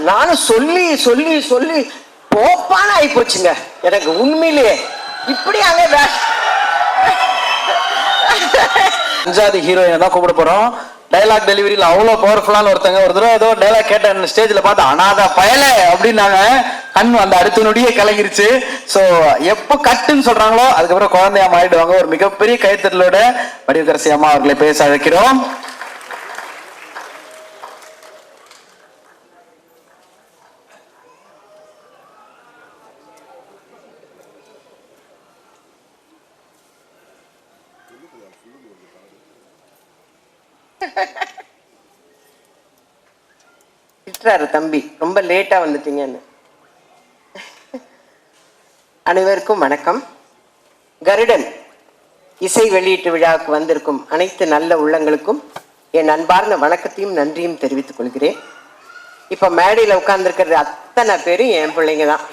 நானும் சொல்லி சொல்லி சொல்லி போப்பான ஆகி போச்சுங்க எனக்கு உண்மையிலேயே. இப்படி அங்க அஞ்சாவது ஹீரோயினை தான் கூப்பிட போறோம். டைலாக் டெலிவரியில் அவ்வளோ பவர்ஃபுல்லான ஒருத்தங்க. ஒரு தடவை ஏதோ டைலாக் கேட்ட ஸ்டேஜில் பார்த்து அனாத பயலே அப்படின்னாங்க. கண் அந்த அடுத்த நொடியே கலங்கிருச்சு. ஸோ எப்போ கட்டுன்னு சொல்றாங்களோ அதுக்கப்புறம் குழந்தையா மாறிடுவாங்க. ஒரு மிகப்பெரிய கைத்தட்டலோட வடிவக்கரசி அம்மா அவர்களை பேச அழைக்கிறோம். திட்டுறாரு தம்பி, ரொம்ப லேட்டா வந்துட்டீங்கன்னு. அனைவருக்கும் வணக்கம். கருடன் இசை வெளியீட்டு விழாவுக்கு வந்திருக்கும் அனைத்து நல்ல உள்ளங்களுக்கும் என் அன்பார்ந்த வணக்கத்தையும் நன்றியும் தெரிவித்துக் கொள்கிறேன். இப்போ மேடையில் உட்கார்ந்துருக்கிறது அத்தனை பேரும் என் பிள்ளைங்க தான்.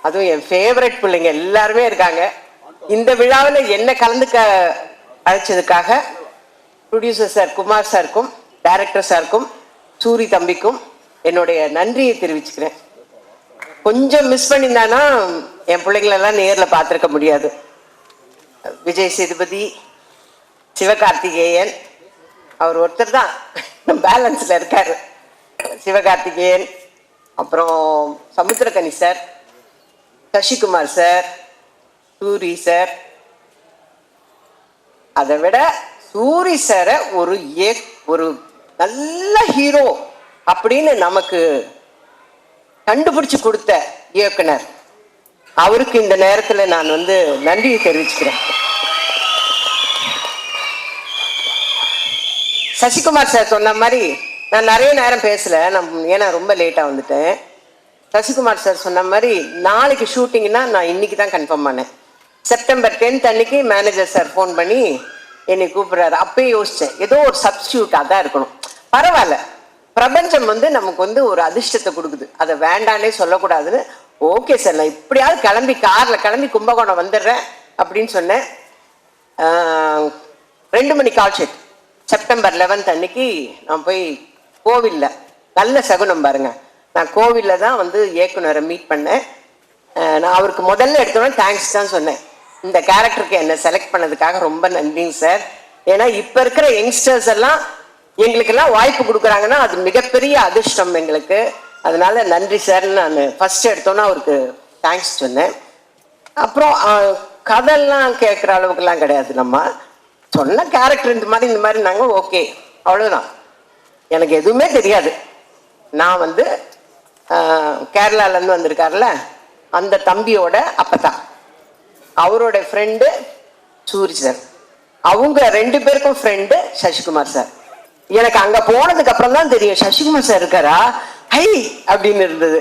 அதுவும் என் ஃபேவரட் பிள்ளைங்க எல்லாருமே இருக்காங்க. இந்த விழாவில் என்ன கலந்துக்க அழைச்சதுக்காக ப்ரொடியூசர் சார் குமார் சாருக்கும் டைரக்டர் சாருக்கும் சூரி தம்பிக்கும் என்னுடைய நன்றியை தெரிவிச்சுக்கிறேன். கொஞ்சம் மிஸ் பண்ணியிருந்தானா என் பிள்ளைங்களெல்லாம் நேரில் பார்த்துருக்க முடியாது. விஜய் சேதுபதி, சிவகார்த்திகேயன், அவர் ஒருத்தர் தான் பேலன்ஸில் இருக்கார். சிவகார்த்திகேயன், அப்புறம் Samuthirakani sir, Sasikumar sir, Soori sir. அதை விட சூரி சாரை ஒரு நல்ல ஹீரோ அப்படின்னு நமக்கு கண்டுபிடிச்சு கொடுத்த இயக்குனர், அவருக்கு இந்த நேரத்தில் நான் நன்றியை தெரிவிச்சுக்கிறேன். சசிகுமார் சார் சொன்ன மாதிரி நான் நிறைய நேரம் பேசல, ஏன்னா ரொம்ப லேட்டாக வந்துட்டேன். சசிகுமார் சார் சொன்ன மாதிரி நாளைக்கு ஷூட்டிங்னா நான் இன்னைக்கு தான் கன்ஃபார்ம் பண்ணேன். செப்டம்பர் 10 அன்னைக்கு மேனேஜர் சார் ஃபோன் பண்ணி என்னை கூப்பிடுறாரு. அப்பயே யோசித்தேன், ஏதோ ஒரு சப்ஸ்டியூட்டாக தான் இருக்கணும். பரவாயில்ல, பிரபஞ்சம் நமக்கு ஒரு அதிர்ஷ்டத்தை கொடுக்குது, அதை வேண்டானே சொல்லக்கூடாதுன்னு. ஓகே சார், நான் இப்படியாவது காரில் கிளம்பி கும்பகோணம் வந்துடுறேன் அப்படின்னு சொன்னேன். 2 மணி கால் ஷீட். செப்டம்பர் 11 அன்னைக்கு நான் போய் கோவிலில், நல்ல சகுனம் பாருங்க, நான் கோவிலில் தான் இயக்குனரை மீட் பண்ணேன். நான் அவருக்கு முதல்ல எடுத்தோன்னே தேங்க்ஸ் தான் சொன்னேன். இந்த கேரக்டருக்கு என்னை செலக்ட் பண்ணதுக்காக ரொம்ப நன்றிங்க சார். ஏன்னா இப்போ இருக்கிற யங்ஸ்டர்ஸ் எல்லாம் எங்களுக்கெல்லாம் வாய்ப்பு கொடுக்குறாங்கன்னா அது மிகப்பெரிய அதிர்ஷ்டம் எங்களுக்கு. அதனால நன்றி சார்ன்னு நான் ஃபர்ஸ்ட் எடுத்தோன்னா அவருக்கு தேங்க்ஸ் சொன்னேன். அப்புறம் கதையெல்லாம் கேட்குற அளவுக்குலாம் கிடையாது, நம்ம சொன்ன கேரக்டர் இந்த மாதிரி நாங்கள் ஓகே, அவ்வளோதான். எனக்கு எதுவுமே தெரியாது. நான் கேரளாலேருந்து வந்திருக்காருல அந்த தம்பியோட அப்பதான், அவரோட ஃப்ரெண்டு சூரி சார், அவங்க 2 பேருக்கும் ஃப்ரெண்டு சசிகுமார் சார். எனக்கு அங்க போனதுக்கு அப்புறம் தான் தெரியும் சசிகுமார் சார் இருக்காரா, ஹை அப்படின்னு இருந்தது.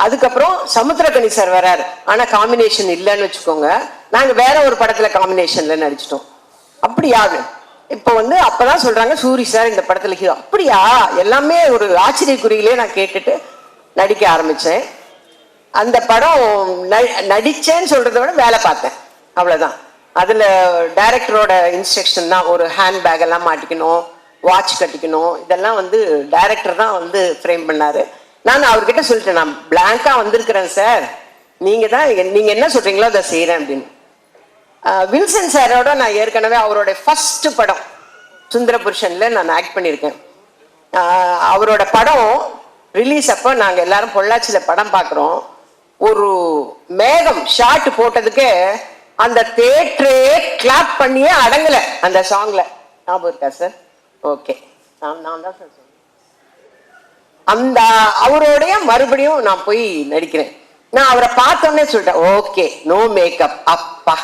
அதுக்கப்புறம் சமுத்திரகனி சார் வராரு, ஆனா காம்பினேஷன் இல்லைன்னு வச்சுக்கோங்க. நாங்க வேற ஒரு படத்துல காம்பினேஷன்ல நடிச்சிட்டோம். அப்படியா? இப்போ அப்பதான் சொல்றாங்க சூரி சார் இந்த படத்துல ஹீரோ. அப்படியா? எல்லாமே ஒரு ஆச்சரியக்குறியிலே நான் கேட்டுட்டு நடிக்க ஆரம்பிச்சேன். அந்த படம் நடிச்சேன்னு சொல்றதை விட வேலை பார்த்தேன், அவ்வளவுதான். அதுல டைரக்டரோட இன்ஸ்ட்ரக்ஷன் தான், ஒரு ஹேண்ட் பேக் எல்லாம் மாட்டிக்கணும், வாட்ச் கட்டிக்கணும், இதெல்லாம் டைரக்டர் தான் ஃப்ரேம் பண்ணாரு. நான் அவர்கிட்ட சொல்லிட்டேன், நான் பிளாங்கா வந்திருக்கிறேன் சார், நீங்க என்ன சொல்றீங்களோ அதை செய்யறேன் அப்படின்னு. வில்சன் சாரோட நான் ஏற்கனவே அவரோட ஃபர்ஸ்ட் படம் சுந்தரபுருஷன்ல நான் ஆக்ட் பண்ணியிருக்கேன். அவரோட படம் ரிலீஸ் அப்போ நாங்க எல்லாரும் பொள்ளாச்சியில படம் பார்க்குறோம். ஒரு மேகம் ஷாட் போட்டதுக்கு அந்த தியேட்டரே கிளாப் பண்ணியே அடங்கல அந்த சாங்ல. ஞாபகம் இருக்கா சார்? ஓகே, நான் தான் சார் சொன்னேன். அந்த அவரோடைய மறுபடியும் நான் போய் நடிக்கிறேன். நான் அவரை பார்த்தோன்னே சொல்லிட்டேன், ஓகே, நோ மேக்கப். அப்பா,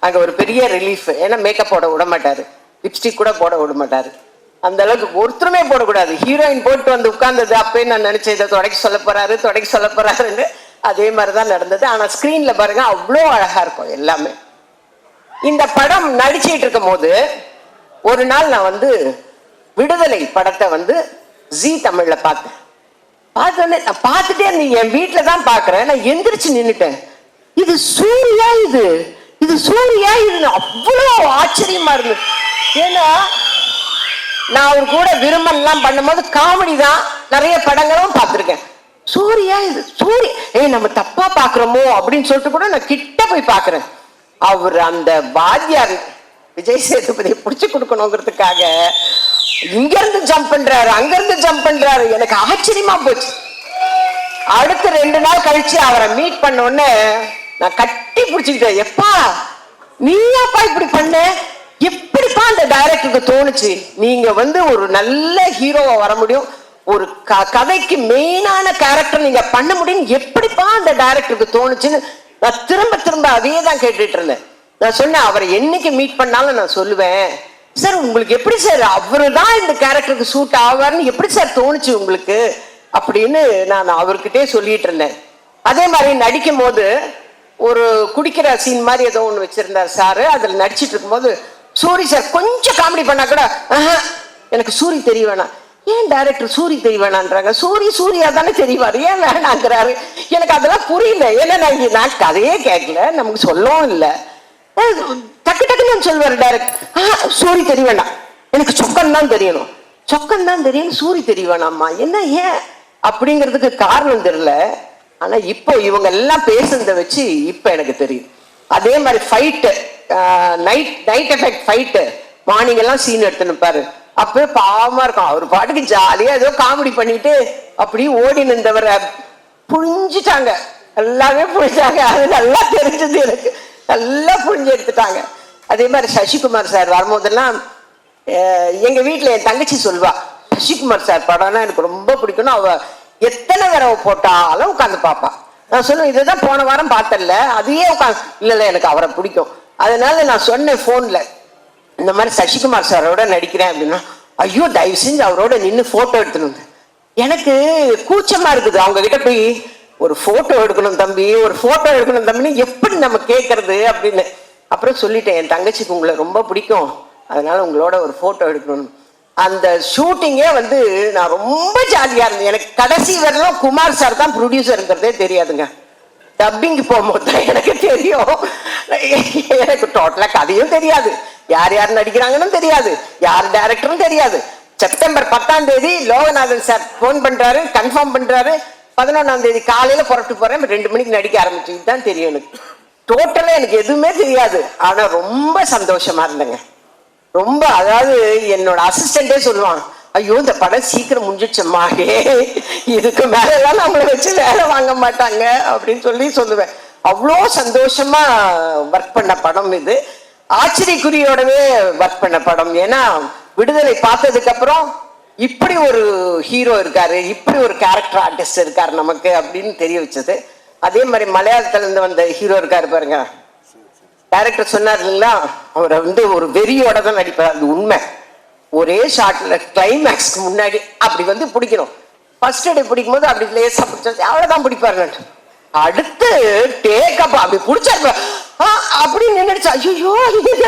அங்க ஒரு பெரிய ரிலீஃப். ஏன்னா மேக்கப் போட விட மாட்டாரு, லிப்ஸ்டிக் கூட போட விட மாட்டாரு. அந்த அளவுக்கு ஒருத்தருமே போடக்கூடாது. ஹீரோயின் போட்டு உட்கார்ந்தது அப்பயே நான் நினைச்சேன், இதை தொடக்க சொல்ல போறாருன்னு. அதே மாதிரிதான் நடந்தது. ஆனா ஸ்கிரீன்ல பாருங்க, அவ்வளோ அழகா இருக்கும் எல்லாமே. இந்த படம் நடிச்சிட்டு இருக்கும் போது ஒரு நாள் நான் விடுதலை படத்தை ஜி தமிழ்ல பார்த்தேன். நான் பார்த்துட்டே நீ என் வீட்டுல தான் பாக்குறேன். நான் எந்திரிச்சு நின்னுட்டேன், இது சூர்யா, இது சூர்யா, இது அவ்வளோ ஆச்சரியமா இருந்தது. ஏன்னா நான் அவர் கூட விரும்பலாம் பண்ணும்போது காமெடி தான், நிறைய படங்களும் பார்த்துருக்கேன். என்னடா இது சூரிய நம்ம தப்பா பாக்குறோமோ அப்படின்னு சொல்லிட்டு கூட நான் கிட்ட போய் பாக்குறேன். அவர் அந்த வாத்தியார் விஜய் சேதுபதியை புடிச்சு கொடுக்கணுங்கிறதுக்காக இங்க இருந்து ஜம்ப் பண்றாரு, அங்க இருந்து ஜம்ப் பண்றாரு. எனக்கு ஆச்சரியமா போச்சு. அடுத்த 2 நாள் கழிச்சு அவரை மீட் பண்ண உடனே நான் கட்டி பிடிச்சுக்கிட்டேன். எப்பா நீயாப்பா இப்படி பண்ண, எப்படிப்பா அந்த டைரக்டருக்கு தோணுச்சு? நீங்க வந்து ஒரு நல்ல ஹீரோவா வர முடியும், ஒரு கதைக்கு மெயினான கேரக்டர் நீங்க பண்ண முடியும், எப்படிப்பா அந்த டைரக்டருக்கு தோணுச்சுன்னு நான் திரும்ப திரும்ப அதே தான் கேட்டுட்டு இருந்தேன். நான் சொன்னேன், அவரை என்னைக்கு மீட் பண்ணாலும் நான் சொல்லுவேன், சார் உங்களுக்கு எப்படி சார் அவரு தான் இந்த கேரக்டருக்கு சூட் ஆவார்னு எப்படி சார் தோணுச்சு உங்களுக்கு அப்படின்னு நான் அவர்கிட்டே சொல்லிட்டு இருந்தேன். அதே மாதிரி நடிக்கும் போது ஒரு குடிக்கிற சீன் மாதிரி ஏதோ ஒன்று வச்சிருந்தார் சாரு. அதில் நடிச்சிட்டு இருக்கும்போது சூரி சார் கொஞ்சம் காமெடி பண்ணா கூட எனக்கு சூரி தெரிய வேணாம். ஏன் டைரக்டர் சூரி தெரிய வேணான்றாங்க? சூரியா தானே தெரியவாரு, ஏன் வேணாங்கிறாரு? எனக்கு அதெல்லாம் புரியல. ஏன்னா நான் கதையே கேட்கல, நமக்கு சொல்லவும் இல்லை. டக்கு டக்குன்னு சொல்லுவாரு டைரக்டர், சூரி தெரிய வேண்டாம், எனக்கு சொக்கன் தான் தெரியணும், சொக்கன் தான் தெரியணும், சூரி தெரிய வேணாம்மா. என்ன ஏன் அப்படிங்கிறதுக்கு காரணம் தெரியல. ஆனா இப்போ இவங்க எல்லாம் பேசுறத வச்சு இப்ப எனக்கு தெரியும். அதே மாதிரி fight, night effect fight, morning எல்லாம் சீன் எடுத்து நிற்பாரு. அப்பவே பாவமா இருக்கும். அவர் பாட்டுக்கு ஜாலியா ஏதோ காமெடி பண்ணிட்டு அப்படியே ஓடி நின்றவரை புழிஞ்சிட்டாங்க, எல்லாமே புழிஞ்சாங்க. அது நல்லா தெரிஞ்சது எனக்கு, நல்லா புழிஞ்சு எடுத்துட்டாங்க. அதே மாதிரி சசிகுமார் சார் வரும்போதெல்லாம் எங்க வீட்டுல என் தங்கச்சி சொல்வா, சசிகுமார் சார் படம்னா எனக்கு ரொம்ப பிடிக்கும்னு. அவ எத்தனை தடவை போட்டாலும் உட்காந்து பாப்பா. நான் சொல்லுவேன், இதுதான் போன வாரம் பார்த்தல, அதையே உட்காந்து இல்ல எனக்கு அவரை பிடிக்கும். அதனால நான் சொன்னேன் போன்ல, இந்த மாதிரி சசிகுமார் சாரோட நடிக்கிறேன் அப்படின்னா, ஐயோ தயவு செஞ்சு அவரோட நின்று போட்டோ எடுத்துன்னு. எனக்கு கூச்சமா இருக்குது அவங்க கிட்ட போய் ஒரு போட்டோ எடுக்கணும் தம்பி, ஒரு போட்டோ எடுக்கணும் தம்பின்னு எப்படி நம்ம கேட்கறது அப்படின்னு. அப்புறம் சொல்லிட்டேன், என் தங்கச்சிக்கு உங்களை ரொம்ப பிடிக்கும், அதனால உங்களோட ஒரு போட்டோ எடுக்கணும். அந்த ஷூட்டிங்கே வந்து நான் ரொம்ப ஜாலியா இருந்தேன். எனக்கு கடைசி வரலாம் குமார் சார் தான் ப்ரொடியூசருங்கிறதே தெரியாதுங்க. டப்பிங் போகும்போது தான் எனக்கு தெரியும். எனக்கு டோட்டலா கதையும் தெரியாது, யார் யார் நடிக்கிறாங்கன்னு தெரியாது, யார் டைரக்டரும் தெரியாது. செப்டம்பர் 10ஆம் தேதி லோகநாதன் சார் போன் பண்றாரு, கன்ஃபார்ம் பண்றாரு. 11ஆம் தேதி காலையில புறப்பட்டு போறேன், 2 மணிக்கு நடிக்க ஆரம்பிச்சு தான் தெரியும் எனக்கு. டோட்டலா எனக்கு எதுவுமே தெரியாது. ஆனா ரொம்ப சந்தோஷமா இருந்தேங்க, ரொம்ப. அதாவது என்னோட அசிஸ்டண்டே சொல்லுவான், ஐயோ இந்த படம் சீக்கிரம் முடிஞ்சிடுச்சம்மா, இதுக்கு மேலெல்லாம் நம்மளை வச்சு வேலை வாங்க மாட்டாங்க அப்படின்னு சொல்லுவேன். அவ்வளோ சந்தோஷமா ஒர்க் பண்ண படம் இது. ஆச்சரியக்குறியோடவே ஒர்க் பண்ண படம். ஏன்னா விடுதலை பார்த்ததுக்கு அப்புறம் இப்படி ஒரு ஹீரோ இருக்காரு, இப்படி ஒரு கேரக்டர் ஆர்டிஸ்ட் இருக்காரு நமக்கு அப்படின்னு தெரிய வச்சது. அதே மாதிரி மலையாளத்துல இருந்து வந்த ஹீரோ இருக்காரு பாருங்க, டைரக்டர் சொன்னார் இல்லைங்களா, அவரை வந்து ஒரு வெறியோட தான் நடிப்பார். அது உண்மை. ஒரே ஷாட்ல கிளைமேக்ஸ்க்கு முன்னாடி அப்படி வந்து பிடிக்கணும். ஃபர்ஸ்ட் டே பிடிக்கும் போது அப்படி லேசா பிடிச்சாச்சு, அவ்வளவுதான் பிடிப்பாரு. அடுத்து டேக் அப் அப்படி பிடிச்சாரு, அப்படி நின்றுச்சு, ஐயோ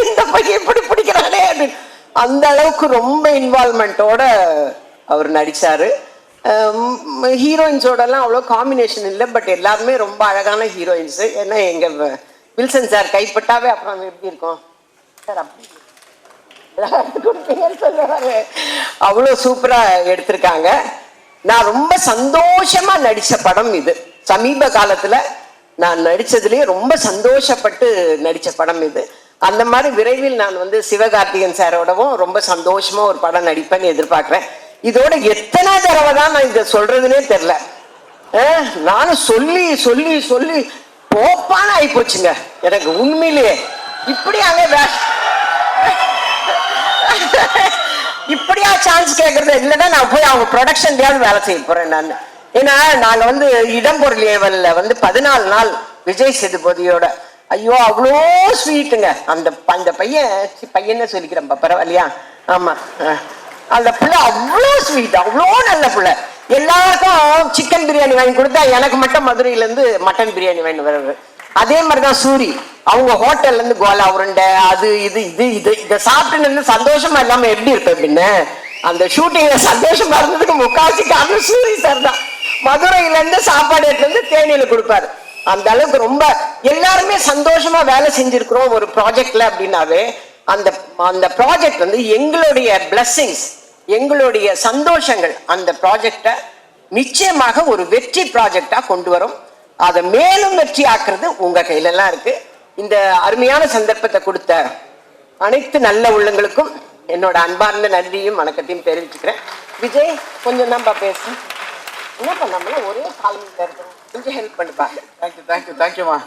இந்த பையன் எப்படி பிடிக்கிறானே அப்படின்னு. அந்த அளவுக்கு ரொம்ப இன்வால்மெண்டோட அவர் நடிச்சாரு. ஹீரோயின்ஸோட எல்லாம் அவ்வளோ காம்பினேஷன் இல்லை, பட் எல்லாருமே ரொம்ப அழகான ஹீரோயின்ஸ். ஏன்னா எங்க வில்சன் சார் கைப்பட்டாவே அப்புறம் எப்படி இருக்கும் சார், அப்படி அவ்வளோ சூப்பரா எடுத்திருக்காங்க. நான் ரொம்ப சந்தோஷமா நடிச்ச படம் இது. சமீப காலத்துல நான் நடிச்சதுலயே ரொம்ப சந்தோஷப்பட்டு நடிச்ச படம் இது. அந்த மாதிரி விரைவில் நான் வந்து சிவகார்த்திகேயன் சாரோடவும் ரொம்ப சந்தோஷமா ஒரு படம் நடிப்பேன்னு எதிர்பார்க்கிறேன். இதோட எத்தனை தடவை தான் நான் இதை சொல்றதுன்னே தெரியல. நானும் சொல்லி சொல்லி சொல்லி போப்பான ஆகி போச்சுங்க எனக்கு உண்மையிலேயே. இப்படி அங்க இப்படியா சான்ஸ் கேட்கறது இல்லைன்னா நான் போய் அவங்க ப்ரொடக்ஷன்லயாவது வேலை செய்ய போறேன் நான். ஏன்னா நாங்க வந்து இடம்பொருள் ஏவல்ல வந்து 14 நாள் விஜய் சேதுபதியோட, ஐயோ அவ்வளோ ஸ்வீட்டுங்க. அந்த பையன் சொல்லிக்கிறேன் பரவாயில்லையா, ஆமா அந்த பிள்ளை அவ்வளோ ஸ்வீட், அவ்வளோ நல்ல பிள்ளை. எல்லாருக்கும் சிக்கன் பிரியாணி வாங்கி கொடுத்தா எனக்கு மட்டும் மதுரையில இருந்து மட்டன் பிரியாணி வாங்கி வர்றது. அதே மாதிரிதான் சூரி, அவங்க ஹோட்டல்ல இருந்து கோலா உருண்டை அது இது இதை சாப்பிட்டு சந்தோஷமா இல்லாம எப்படி இருப்பேன் அப்படின்னு. அந்த ஷூட்டிங்ல சந்தோஷமா இருந்ததுக்கு முக்காசி காரணம் சூரி சார் தான். மதுரையில இருந்து சாப்பாடு எடுத்து வந்து தேனியில கொடுப்பாரு. அந்த அளவுக்கு ரொம்ப எல்லாருமே சந்தோஷமா வேலை செஞ்சிருக்கிறோம் ஒரு ப்ராஜெக்ட்ல அப்படின்னாவே அந்த ப்ராஜெக்ட் வந்து எங்களுடைய பிளஸ்ஸிங்ஸ், எங்களுடைய சந்தோஷங்கள் அந்த ப்ராஜெக்டை நிச்சயமாக ஒரு வெற்றி ப்ராஜெக்டா கொண்டு வரும். அதை மேலும் வெற்றி ஆக்குறது உங்க கையில எல்லாம் இருக்கு. இந்த அருமையான சந்தர்ப்பத்தை கொடுத்த அனைத்து நல்ல உள்ளங்களுக்கும் என்னோட அன்பார்ந்த நன்றியும் வணக்கத்தையும் தெரிவிச்சுக்கிறேன். விஜய் கொஞ்சம் தான்ப்பா பேசு. என்ன பண்ணாமல ஒரே காலம் கொஞ்சம் ஹெல்ப் பண்ணுப்பா. தேங்க்யூமா.